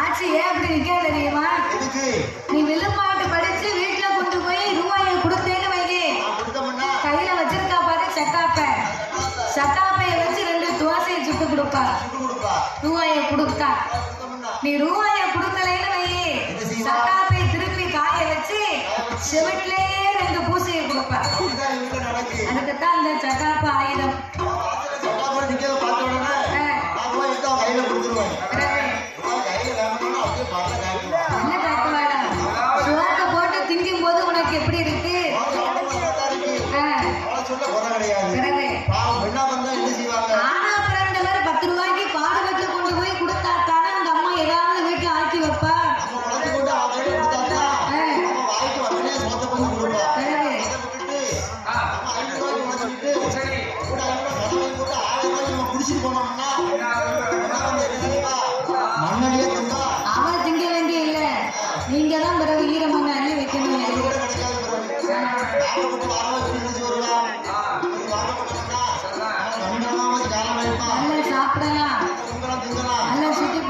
ஆச்சு ஏன் அப்படி நிக்க தெரியுமா? நீ வில்லுப்பாட்டு படிச்சு வீட்டுல கொண்டு போய் ரூபாயை கொடுத்தேன்னு வையே, கையில வச்சிருக்கா பாரு சட்டாப்பைய வச்சு 2 தோசையை சுட்டு கொடுப்பா. ரூபாயை கொடுத்தா நீ ரூபாயை கொடுக்கலைன்னு வையே, சட்டாப்பை திருப்பி காய வச்சு செவிட்லயே 2 பூசையை கொடுப்பா. அதுக்குத்தான் அந்த சட்டாப்ப ஆயுதம். போட்டு திங்கும் போது உனக்கு எப்படி இருக்கு? ஆனா பிறந்த 10 ரூபாய்க்கு பாடுபட்டு கொண்டு போய் கொடுத்தாத்தானே அந்த அம்மா ஏதாவது வீட்டுல ஆக்கி வைப்பா. அவன் திங்க வேண்டிய இல்ல, நீங்க தான் பிறகு ஈரமண்ண அள்ளி வைக்கணும். நல்லா சாப்பிடலாம், நல்லா சுத்தி